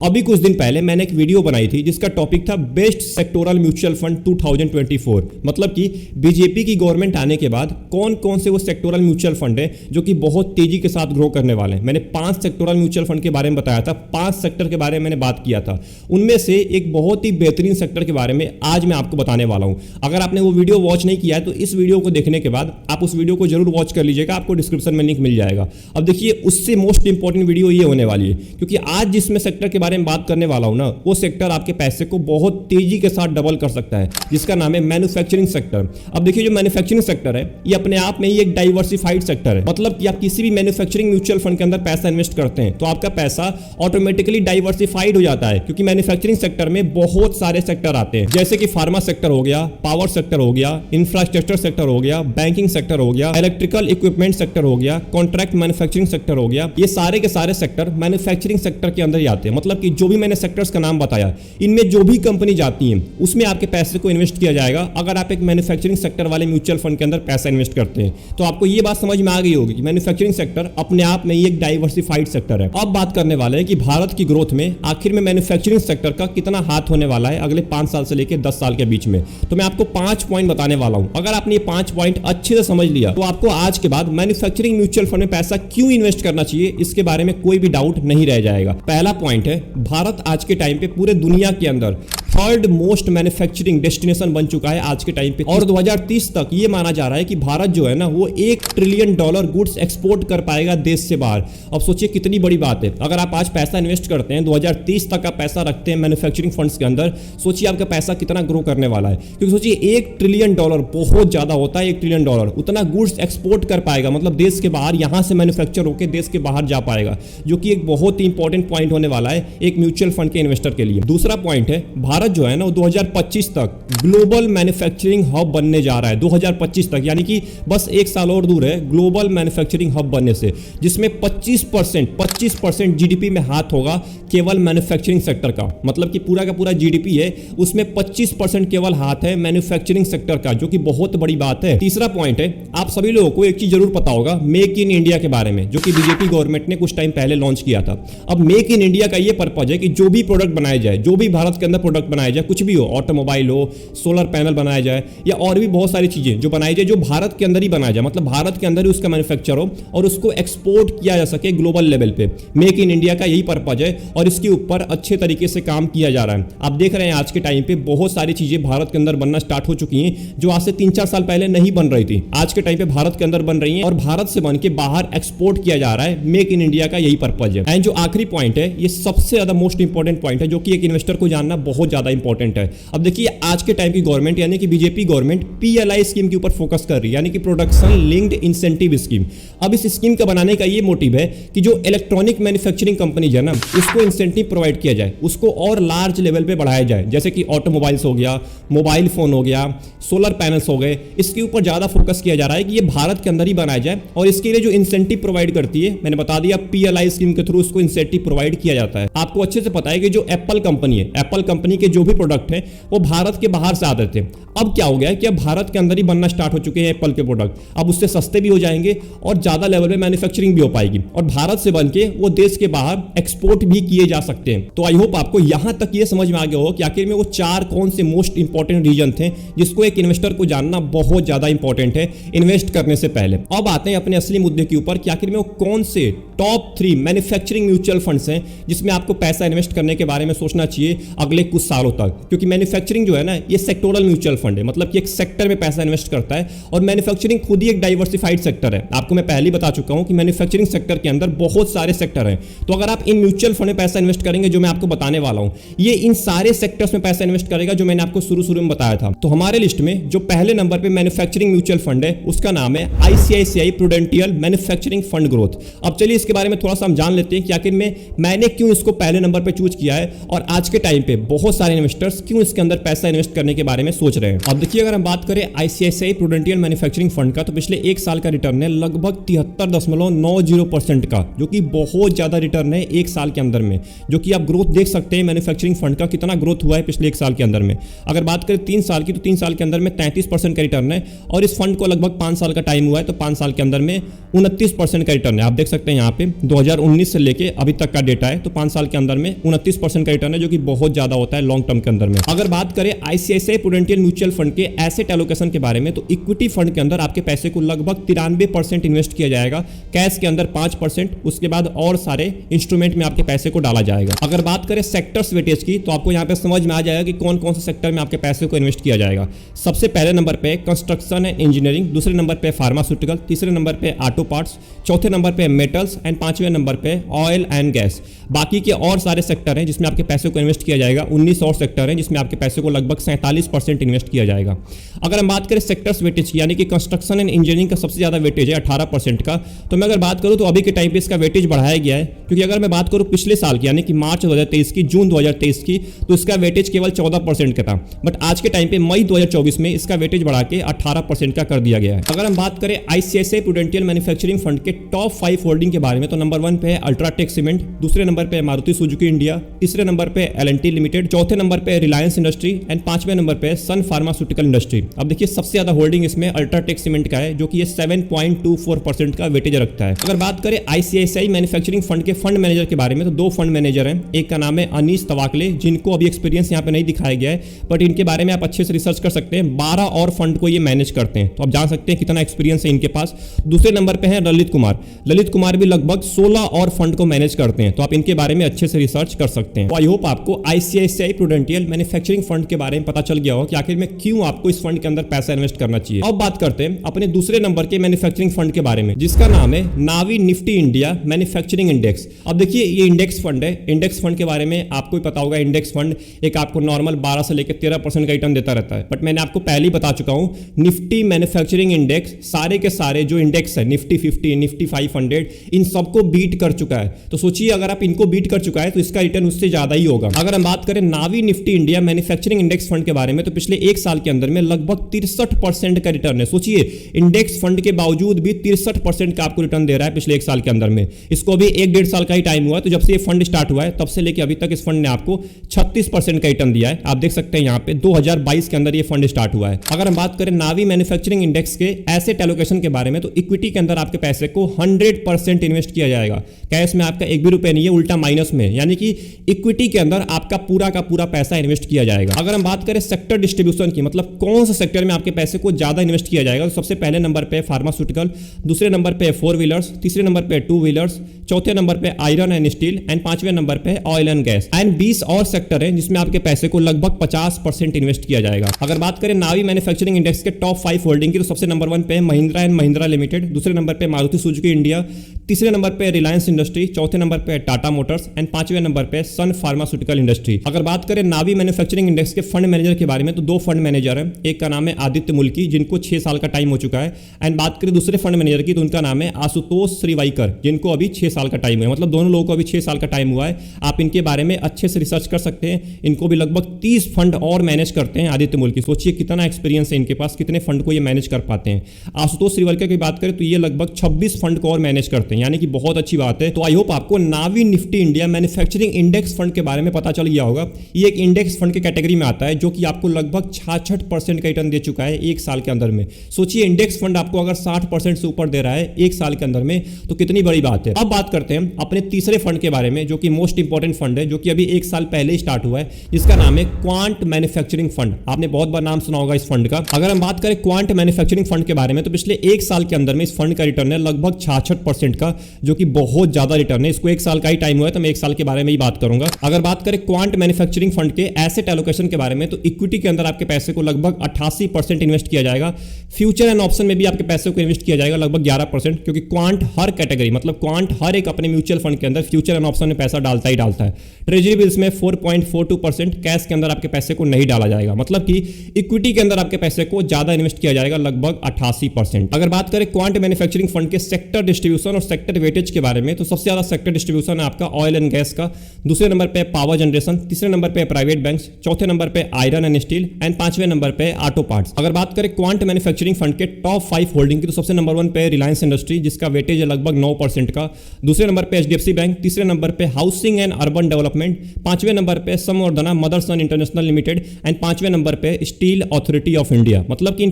अभी कुछ दिन पहले मैंने एक वीडियो बनाई थी जिसका टॉपिक था बेस्ट सेक्टोरल म्यूचुअल फंड 2024। मतलब कि बीजेपी की गवर्नमेंट आने के बाद कौन कौन से वो सेक्टोरल म्यूचुअल फंड है जो कि बहुत तेजी के साथ ग्रो करने वाले हैं। मैंने 5 सेक्टोरल म्यूचुअल फंड के बारे में बताया था, 5 सेक्टर के बारे में मैंने बात किया था। उनमें से एक बहुत ही बेहतरीन सेक्टर के बारे में आज मैं आपको बताने वाला हूं। अगर आपने वो वीडियो वॉच नहीं किया है तो इस वीडियो को देखने के बाद आप उस वीडियो को जरूर वॉच कर लीजिएगा, आपको डिस्क्रिप्शन में लिंक मिल जाएगा। अब देखिए, उससे मोस्ट इंपॉर्टेंट वीडियो ये होने वाली है क्योंकि आज जिसमें सेक्टर के बारे में बात करने वाला ना, वो सेक्टर आपके पैसे को बहुत तेजी के साथ डबल कर सकता है, जिसका नाम है मैन्युफैक्चरिंग सेक्टर। अब देखिए, जो मैन्युफैक्चरिंग सेक्टर है ये अपने आप में ही एक डाइवर्सिफाइड सेक्टर है। मतलब कि आप किसी भी मैन्युफैक्चरिंग म्यूचुअल फंड के अंदर पैसा इन्वेस्ट करते हैं तो आपका पैसा ऑटोमेटिकली डाइवर्सिफाइड हो जाता है, क्योंकि मैन्युफैक्चरिंग सेक्टर में बहुत सारे सेक्टर आते हैं, जैसे कि फार्मा सेक्टर हो गया, पावर सेक्टर हो गया, इंफ्रास्ट्रक्चर सेक्टर हो गया, बैंकिंग सेक्टर हो गया, इलेक्ट्रिकल इक्विपमेंट सेक्टर हो गया, कॉन्ट्रैक्ट मैन्युफैक्चरिंग सेक्टर हो गया। ये सारे के सारे सेक्टर मैन्युफैक्चरिंग सेक्टर के अंदर ही आते हैं। मतलब कि जो भी मैंने सेक्टर्स का नाम बताया, इनमें जो भी कंपनी जाती है उसमें आपके पैसे को इन्वेस्ट किया जाएगा। अगर आप एक मैन्युफैक्चरिंग सेक्टर वाले म्यूचुअल फंड के अंदर पैसा इन्वेस्ट करते हैं तो आपको ये बात समझ में आ गई होगी कि मैन्युफैक्चरिंग सेक्टर अपने आप में ही एक डाइवर्सिफाइड सेक्टर है। अब बात करने वाले हैं कि भारत की ग्रोथ में आखिर में मैन्युफैक्चरिंग सेक्टर का कितना हाथ होने वाला है अगले 5 साल से लेकर 10 साल के बीच में। तो मैं आपको 5 पॉइंट बताने वाला हूं। अगर आपने ये 5 पॉइंट अच्छे से समझ लिया तो आपको आज के बाद मैन्युफैक्चरिंग म्यूचुअल फंड में पैसा क्यों इन्वेस्ट करना चाहिए इसके बारे में कोई भी डाउट नहीं रह जाएगा। पहला पॉइंट है, भारत आज के टाइम पे पूरे दुनिया के अंदर थर्ड मोस्ट मैन्युफैक्चरिंग डेस्टिनेशन बन चुका है आज के टाइम पे, और 2030 तक ये माना जा रहा है कि भारत जो है ना वो $1 ट्रिलियन गुड्स एक्सपोर्ट कर पाएगा देश से बाहर। अब सोचिए कितनी बड़ी बात है। अगर आप आज पैसा इन्वेस्ट करते हैं, 2030 तक आप पैसा रखते हैं मैन्युफैक्चरिंग फंड्स के अंदर, सोचिए आपका पैसा कितना ग्रो करने वाला है। क्योंकि सोचिए $1 ट्रिलियन बहुत ज्यादा होता है। $1 ट्रिलियन उतना गुड्स एक्सपोर्ट कर पाएगा, मतलब देश के बाहर, यहां से मैन्युफैक्चर होकर देश के बाहर जा पाएगा, जो कि एक बहुत ही इंपॉर्टेंट पॉइंट होने वाला है एक म्यूचुअल फंड के इन्वेस्टर के लिए। दूसरा पॉइंट है, भारत जो है ना 2025 तक ग्लोबल मैन्युफैक्चरिंग हब बनने जा रहा है। 2025 तक, यानी कि बस 1 साल और दूर है ग्लोबल मैन्युफैक्चरिंग हब बनने से, जिसमें 25% जीडीपी में हाथ होगा केवल मैन्युफैक्चरिंग सेक्टर का। मतलब कि पूरा का पूरा जीडीपी है उसमें 25% केवल हाथ है मैन्युफैक्चरिंग सेक्टर का, जो कि बहुत बड़ी बात है। तीसरा पॉइंट है, आप सभी लोगों को एक चीज जरूर पता होगा मेक इन इंडिया के बारे में, जो कि बीजेपी गवर्नमेंट ने कुछ टाइम पहले लॉन्च किया था। अब मेक इन इंडिया का यह पर्पज है कि जो भी प्रोडक्ट बनाया जाए, जो भी भारत के अंदर प्रोडक्ट बनाया जाए, कुछ भी हो, ऑटोमोबाइल हो, सोलर पैनल बनाया जाए या और भी बहुत सारी चीजें जो बनाई जाए, जो भारत के अंदर ही बनाया जाए, मतलब भारत के अंदर ही उसका मैन्युफैक्चर हो और उसको एक्सपोर्ट किया जा सके ग्लोबल लेवल पे। मेक इन इंडिया का यही पर्पज है और इसके ऊपर अच्छे तरीके से काम किया जा रहा है। आप देख रहे हैं आज के टाइम पे बहुत सारी चीजें भारत के अंदर बनना स्टार्ट हो चुकी हैं जो आज से 3-4 साल पहले नहीं बन रही थी, आज के टाइम पे भारत के अंदर बन रही हैं और भारत से बन के बाहर एक्सपोर्ट किया जा रहा है। मेक इन इंडिया का यही पर्पज है। एंड जो आखिरी पॉइंट है, ये सबसे ज्यादा मोस्ट इंपॉर्टेंट पॉइंट है, जो कि एक इन्वेस्टर को जानना बहुत ज्यादा इंपॉर्टेंट है। अब देखिए, आज के टाइम की गवर्नमेंट यानी कि बीजेपी गवर्नमेंट PLI स्कीम के ऊपर फोकस कर रही है, यानी कि प्रोडक्शन लिंक्ड इंसेंटिव स्कीम। अब इस स्कीम का बनाने का ये मोटिव है कि जो इलेक्ट्रॉनिक मैन्युफैक्चरिंग कंपनीज है ना, उसको इंसेंटिव प्रोवाइड किया जाए, उसको और लार्ज लेवल पे बढ़ाया जाए, जैसे कि ऑटोमोबाइल्स हो गया, मोबाइल फोन हो गया, सोलर पैनल्स हो गए। इसके ऊपर ज्यादा फोकस किया जा रहा है कि ये भारत के अंदर ही बनाया जाए, और इसके लिए जो इंसेंटिव प्रोवाइड करती है, मैंने बता दिया PLI स्कीम के थ्रू उसको इंसेंटिव प्रोवाइड किया जाता है। आपको अच्छे से पता है कि जो एप्पल कंपनी है, एप्पल कंपनी के जो भी प्रोडक्ट है वो भारत के बाहर से आते थे। अब क्या हो गया है कि अब भारत के अंदर ही बनना स्टार्ट हो चुके हैं एप्पल के प्रोडक्ट। अब उससे सस्ते भी हो जाएंगे और ज्यादा लेवल पे मैन्युफैक्चरिंग भी हो पाएगी और भारत से बनके वो देश के बाहर एक्सपोर्ट भी किए जा सकते हैं। तो आई होप आपको यहां तक ये समझ में आ गया हो कि आखिर में वो 4 कौन से मोस्ट इंपॉर्टेंट रीजन थे जिसको एक इन्वेस्टर को जानना बहुत ज्यादा इंपॉर्टेंट है इन्वेस्ट करने से पहले। अब आते हैं अपने असली मुद्दे के ऊपर कि आखिर में वो कौन से टॉप 3 मैन्युफैक्चरिंग म्यूचुअल फंड्स हैं जिसमें आपको पैसा इन्वेस्ट करने के बारे में सोचना चाहिए अगले कुछ सालों तक। क्योंकि मैन्युफैक्चरिंग जो है ना, ये सेक्टोरल म्यूचुअल फंड है, मतलब कि एक सेक्टर में पैसा इन्वेस्ट करता है और मैन्युफैक्चरिंग खुद ही एक डाइवर्सिफाइड सेक्टर है। आपको मैं पहले ही बता चुका हूं कि मैन्युफैक्चरिंग सेक्टर के अंदर बहुत सारे सेक्टर हैं। तो अगर आप इन म्यूचुअल फंड में पैसा इन्वेस्ट करेंगे, जो मैं आपको बताने वाला हूं, ये इन सारे सेक्टर्स में पैसा इन्वेस्ट करेगा जो मैंने आपको शुरू में बताया था। तो हमारे लिस्ट में जो पहले नंबर पे मैन्युफैक्चरिंग म्यूचुअल फंड है उसका नाम है ICICI प्रूडेंटियल मैन्युफैक्चरिंग फंड ग्रोथ। अब चलिए इसके बारे में थोड़ा सा हम जान लेते हैं कि आखिर में मैंने क्यों इसको पहले नंबर पे चूज किया है और आज के टाइम पे बहुत सारे सारे इन्वेस्टर्स क्यों इसके अंदर पैसा इन्वेस्ट करने के बारे में सोच रहे हैं। अब देखिए, अगर हम बात करें आईसीआईसीआई प्रूडेंशियल मैन्युफैक्चरिंग फंड का, तो पिछले एक साल का रिटर्न है लगभग 73.90% का, जो कि बहुत ज्यादा रिटर्न है एक साल के अंदर में। जो कि आप ग्रोथ देख सकते हैं मैन्युफैक्चरिंग फंड का कितना ग्रोथ हुआ है पिछले एक साल के अंदर में। अगर बात करें 3 साल की, तो 3 साल के अंदर में 33% का रिटर्न है, और इस फंड को लगभग 5 साल का टाइम हुआ है, तो 5 साल के अंदर में 29% का रिटर्न है। आप देख सकते हैं यहाँ पे 2019 से लेके अभी तक का डेटा है, तो 5 साल के अंदर में 29% का रिटर्न है, जो कि बहुत ज्यादा होता है लॉन्ग टर्म के अंदर में। अगर बात करें आईसीआईसीआई प्रूडेंशियल म्यूचुअल फंड के एसेट एलोकेशन के बारे में, तो इक्विटी फंड के अंदर आपके पैसे को लगभग 93% इन्वेस्ट किया जाएगा, कैश के अंदर 5%, उसके बाद और सारे इंस्ट्रूमेंट में आपके पैसे को डाला जाएगा। अगर बात करें सेक्टर्स वेटेज की, तो आपको यहाँ पे समझ में आ जाएगा कि कौन कौन से सेक्टर में आपके पैसे को इन्वेस्ट किया जाएगा। सबसे पहले नंबर पे कंस्ट्रक्शन एंड इंजीनियरिंग, दूसरे नंबर पे फार्मास्यूटिकल, तीसरे नंबर पे ऑटो पार्ट्स, चौथे नंबर पे मेटल्स एंड 5वें नंबर पे ऑयल एंड गैस। बाकी के और सारे सेक्टर हैं जिसमें आपके पैसे को इन्वेस्ट किया जाएगा। 19 और सेक्टर हैं जिसमें आपके पैसे को लगभग 47% इन्वेस्ट किया जाएगा। अगर हम बात करें सेक्टर्स वेटेज की, यानी कि कंस्ट्रक्शन एंड इंजीनियरिंग का सबसे ज्यादा वेटेज है 18% का, तो मैं अगर बात करूं तो अभी के टाइम पे इसका वेटेज बढ़ाया गया है, क्योंकि अगर मैं बात करूं पिछले साल की, यानी कि मार्च 2023 की, जून 2023 की, तो इसका वेटेज केवल 14% का था। बट आज के टाइम पे मई 2024 में इसका वेटेज बढ़ा के 18% का कर दिया गया है। अगर हम बात करें आईसीआईसीआई प्रूडेंशियल मैन्युफैक्चरिंग फंड के टॉप 5 होल्डिंग के बारे में, तो नंबर 1 पे है अल्ट्राटेक सीमेंट, दूसरे नंबर पे मारुति सुजुकी इंडिया, तीसरे नंबर पे एल&टी लिमिटेड, चौथे नंबर पे रिलायंस इंडस्ट्री एंड 5वें नंबर पे सन फार्मास्यूटिकल इंडस्ट्री। अब देखिए, सबसे ज्यादा होल्डिंग इसमें अल्ट्राटेक सीमेंट का है, जो कि ये 7.24% का वेटेज रखता है। अगर बात करें आईसीआईसीआई मैन्युफैक्चरिंग फंड के फंड मैनेजर के बारे में, तो 2 फंड मैनेजर हैं। एक का नाम है अनीस तवाकले, जिनको अभी एक्सपीरियंस यहाँ पे नहीं दिखाया गया है, बट इनके बारे में आप अच्छे से रिसर्च कर सकते हैं। 12 और फंड को ये मैनेज करते हैं, तो आप जान सकते हैं कितना एक्सपीरियंस है इनके पास। दूसरे नंबर पे है ललित कुमार। ललित कुमार भी लगभग 16 और फंड को मैनेज करते हैं, तो आप इनके बारे में अच्छे से रिसर्च कर सकते हैं। तो आई होप आपको आईसीआईसीआई प्रूडेंशियल मैन्युफैक्चरिंग फंड के बारे में पता चल गया हो कि आखिर में क्यों आपको इस फंड के अंदर पैसा इन्वेस्ट करना चाहिए। अब बात करते हैं अपने दूसरे नंबर के मैन्युफैक्चरिंग फंड के बारे में, जिसका नाम है नावी निफ्टी इंडिया मैन्युफैक्चरिंग इंडेक्स। अब देखिए, ये इंडेक्स फंड है। इंडेक्स फंड के बारे में आपको भी पता होगा, इंडेक्स फंड एक आपको नॉर्मल 12 से लेकर 13% का रिटर्न देता रहता है। बट मैंने आपको पहले ही बता चुका हूं, निफ्टी मैन्युफैक्चरिंग इंडेक्स सारे के सारे जो इंडेक्स है, निफ्टी 50, निफ्टी 500, इन सबको बीट कर चुका है। तो सोचिए, अगर आप इनको बीट कर चुका है तो इसका रिटर्न उससे ज्यादा ही होगा। अगर हम बात करें Navi Nifty India manufacturing index fund के बारे में, तो पिछले एक साल के अंदर में लगभग 63% का रिटर्न है। सोचिए, इंडेक्स फंड के बावजूद भी 63% का आपको रिटर्न दे रहा है पिछले एक साल के अंदर में। इसको भी 1-1.5 साल का ही टाइम हुआ है, तो जब से ये फंड स्टार्ट हुआ है तब से लेकर अभी तक इस फंड ने आपको 36% का रिटर्न दिया है। आप देख सकते हैं यहाँ पे 2022 के अंदर ये फंड स्टार्ट हुआ है। अगर हम बात करें नावी मैन्युफैक्चरिंग इंडेक्स के एसेट एलोकेशन के बारे में, तो इक्विटी के अंदर आपके पैसे को 100% इन्वेस्ट किया जाएगा। कैश में आपका 1 भी रुपए नहीं है, उल्टा माइनस में, यानी कि इक्विटी के अंदर आपका पूरा का पूरा पैसा इन्वेस्ट किया जाएगा। अगर हम बात करें सेक्टर डिस्ट्रीब्यूशन की, मतलब कौन से सेक्टर में आपके पैसे को ज्यादा इन्वेस्ट किया जाएगा, तो सबसे पहले नंबर पे फार्मास्यूटिकल, दूसरे नंबर पे 4 व्हीलर्स, तीसरे नंबर पे 2 व्हीलर्स, चौथे नंबर पे आयरन एंड स्टील एंड 5वें नंबर पे ऑयल एंड गैस एंड 20 और सेक्टर है जिसमें आपके पैसे को लगभग 50% इन्वेस्ट किया जाएगा। अगर बात करें नावी मैन्युफैक्चरिंग इंडेक्स के टॉप 5 होल्डिंग की, तो सबसे नंबर 1 पे महिंद्रा एंड महिंद्रा लिमिटेड, दूसरे नंबर पे मारुति सुजुकी इंडिया, तीसरे नंबर पे रिलायंस इंडस्ट्री, चौथे नंबर पे टाटा मोटर्स एंड 5वें नंबर पे सन फार्मास्यूटिकल इंडस्ट्री। अगर बात करें नावी मैन्युफैक्चरिंग इंडेक्स के फंड मैनेजर के बारे में, तो 2 फंड मैनेजर हैं। एक का नाम है आदित्य मुल्की, जिनको 6 साल का टाइम हो चुका है, एंड बात करें दूसरे फंड मैनेजर की, तो उनका नाम है आशुतोष श्रीवाइकर, जिनको अभी 6 साल का टाइम है। मतलब दोनों लोगों को अभी 6 साल का टाइम हुआ है। आप इनके बारे में अच्छे से रिसर्च कर सकते हैं। इनको भी लगभग 30 फंड और मैनेज करते हैं आदित्य मुल्की। सोचिए कितना एक्सपीरियंस है इनके पास, कितने फंड को ये मैनेज कर पाते हैं। आशुतोष श्रीवाइकर की बात करें तो ये लगभग 26 फंड को और मैनेज करते हैं, यानी कि बहुत अच्छी बात है। तो आई होप आपको Navi Nifty India manufacturing index fund के बारे में पता चल गया होगा। ये एक इंडेक्स फंड के कैटेगरी में आता है, जो कि आपको लगभग 66% का रिटर्न दे चुका है एक साल के अंदर में। सोचिए, इंडेक्स फंड आपको अगर 60% से ऊपर दे रहा है एक साल के अंदर में, तो कितनी बड़ी बात है। अब बात करते हैं अपने तीसरे फंड के बारे में, जो कि मोस्ट इंपॉर्टेंट फंड है, जो कि अभी एक साल पहले ही स्टार्ट हुआ है, जिसका नाम है क्वांट मैन्युफैक्चरिंग फंड। आपने बहुत बार नाम सुना होगा इस फंड का। अगर हम बात करें क्वांट मैन्युफैक्चरिंग फंड के बारे में, तो पिछले एक साल के अंदर में इस फंड का रिटर्न है लगभग 66% का, जो कि बहुत ज्यादा रिटर्न है। इसको एक साल का ही टाइम हुआ है, तो मैं एक साल के बारे में ही बात करूंगा। अगर बात करें क्वांट मैन्युफैक्चरिंग फंड के एसेट एलोकेशन के बारे में, तो इक्विटी के अंदर आपके पैसे को लगभग 88% इन्वेस्ट किया जाएगा। फ्यूचर एंड ऑप्शन में भी आपके पैसे को इन्वेस्ट किया जाएगा लगभग 11%, क्योंकि क्वांट हर कैटेगरी, मतलब क्वांट हर एक अपने म्यूचुअल फंड के अंदर फ्यूचर एंड ऑप्शन में पैसा डालता ही डालता है। ट्रेजरी बिल्स में 4.42%, कैश के अंदर आपके पैसे को नहीं डाला जाएगा। मतलब कि इक्विटी के अंदर आपके पैसे को ज्यादा इन्वेस्ट किया जाएगा लगभग 88%। अगर बात करें क्वांट मैन्युफैक्चरिंग फंड के सेक्टर डिस्ट्रीब्यूशन और सेक्टर वेटेज के बारे में, तो सबसे ज्यादा सेक्टर डिस्ट्रीब्यूशन है आपका ऑयल एंड गैस का, दूसरे नंबर पे पावर जनरेशन, तीसरे नंबर पे पे प्राइवेट बैंक्स, चौथे नंबर पे आयरन एंड स्टील एंड पांचवें नंबर पे ऑटो पार्ट्स। अगर बात करें क्वांट मैन्युफैक्चरिंग फंड के टॉप 5 होल्डिंग की तो सबसे नंबर 1 पे रिलायंस इंडस्ट्री जिसका वेटेज है लगभग 9% का, दूसरे नंबर पे एचडीएफसी बैंक, तीसरे नंबर पे हाउसिंग एंड अर्बन डेवलपमेंट, पांचवें नंबर पे संवर्धना मदरसन इंटरनेशनल लिमिटेड एंड पांचवें नंबर पे स्टील अथॉरिटी ऑफ इंडिया। मतलब कि इन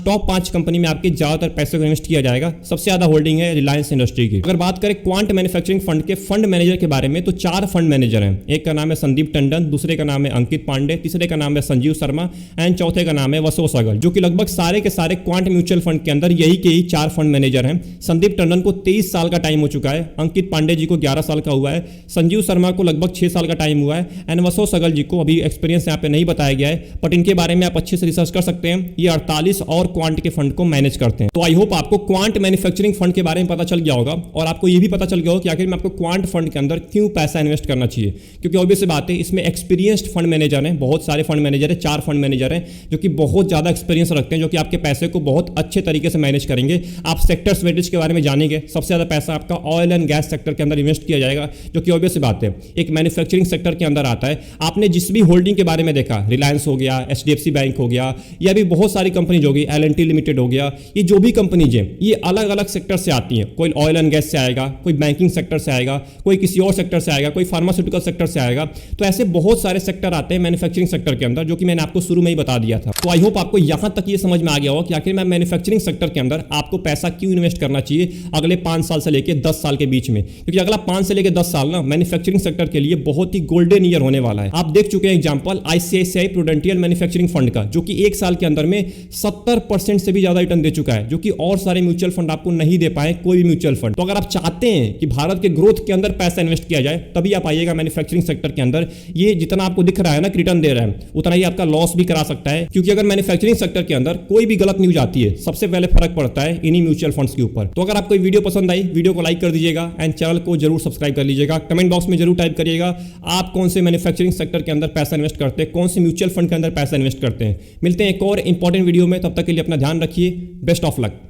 टॉप 5 कंपनी में आपके ज्यादातर पैसे को इन्वेस्ट किया जाएगा। सबसे ज्यादा होल्डिंग है रिलायंस इंडस्ट्री की। अगर बात करें क्वांट मैन्युफैक्चरिंग फंड के फंड मैनेजर के बारे में तो 4 फंड मैनेजर हैं। एक का नाम है संदीप टंडन, दूसरे का नाम है अंकित पांडे, तीसरे का नाम है संजीव शर्मा एंड चौथे का नाम है वसो सगल, जो कि लगभग सारे के सारे क्वांट म्यूचुअल फंड के अंदर यही के ही 4 फंड मैनेजर हैं। संदीप टंडन को 23 साल का टाइम हो चुका है, अंकित पांडे जी को 11 साल का हुआ है, संजीव शर्मा को लगभग 6 साल का टाइम हुआ है एंड वसो सगल जी को अभी एक्सपीरियंस यहाँ पे नहीं बताया गया है, बट इनके बारे में आप अच्छे से रिसर्च कर सकते हैं। ये 48 और क्वांट के फंड को मैनेज करते हैं। तो आई होप आपको क्वांट मैन्युफैक्चरिंग फंड के बारे में पता चल गया होगा और आपको ये भी पता चल गया होगा कि आखिर में आपको क्वांट फंड के अंदर क्यों पैसा इन्वेस्ट करना चाहिए। क्योंकि ऑब्वियस सी बात है, इसमें एक्सपीरियंस्ड फंड मैनेजर हैं, बहुत सारे फंड मैनेजर हैं, 4 फंड मैनेजर हैं जो कि बहुत ज्यादा एक्सपीरियंस रखते हैं, जो कि आपके पैसे को बहुत अच्छे तरीके से मैनेज करेंगे। आप सेक्टर्स वेटेज के बारे में जानेंगे। सबसे ज्यादा पैसा आपका ऑयल एंड गैस सेक्टर के अंदर इन्वेस्ट किया जाएगा, जो कि ऑब्वियस सी बात है एक मैन्युफैक्चरिंग सेक्टर के अंदर आता है। आपने जिस भी होल्डिंग के बारे में देखा, रिलायंस हो गया, एचडीएफसी बैंक हो गया, या भी बहुत सारी कंपनीज होगी, एल&टी लिमिटेड हो गया, ये जो भी कंपनीज हैं ये अलग अलग सेक्टर से आती हैं। कोई ऑयल एंड गैस से आएगा, कोई बैंकिंग सेक्टर से आएगा, कोई किसी और सेक्टर से आएगा, कोई फार्मास्यूटिकल सेक्टर से आएगा। तो ऐसे बहुत सारे सेक्टर आते हैं मैन्युफैक्चरिंग सेक्टर के अंदर, जो कि मैंने आपको शुरू में ही बता दिया था। तो आई होप आपको यहां तक ये समझ में आ गया होगा कि आखिर में मैन्युफैक्चरिंग सेक्टर के अंदर आपको पैसा क्यों इन्वेस्ट करना चाहिए अगले 5 साल से लेकर 10 साल के बीच में। क्योंकि अगला 5 से लेकर 10 साल ना मैन्युफैक्चरिंग सेक्टर के लिए बहुत ही गोल्डन ईयर होने वाला है। आप देख चुके हैं एग्जांपल आईसीआईसीआई प्रूडेंटियल मैन्युफैक्चरिंग फंड का, जो कि 1 साल के अंदर में 70% से भी ज्यादा रिटर्न दे चुका है, जो कि और सारे म्यूचुअल फंड आपको नहीं दे पाए, कोई भी म्यूचुअल फंड। तो अगर आप चाहते हैं कि भारत के ग्रोथ के अंदर पैसा इन्वेस्ट किया जाए, तभी आप आइएगा मैन्युफैक्चरिंग सेक्टर के अंदर। ये जितना आपको दिख रहा है ना रिटर्न दे रहा है, उतना ही आपका लॉस भी करा सकता है। क्योंकि अगर मैन्युफैक्चरिंग सेक्टर के अंदर कोई भी गलत न्यूज आती है, सबसे पहले फर्क पड़ता है इन्हीं म्यूचुअल फंड्स के ऊपर। तो अगर आपको वीडियो पसंद आई, वीडियो को लाइक कर दीजिएगा एंड चैनल को जरूर सब्सक्राइब कर लीजिएगा। कमेंट बॉक्स में जरूर टाइप करिएगा आप कौन से मैन्युफैक्चरिंग सेक्टर के अंदर पैसा इन्वेस्ट करते हैं, कौन से म्यूचुअल फंड के अंदर पैसा इन्वेस्ट करते हैं। मिलते हैं एक और इंपॉर्टेंट वीडियो में, तब तक के लिए अपना ध्यान रखिए। Best of luck.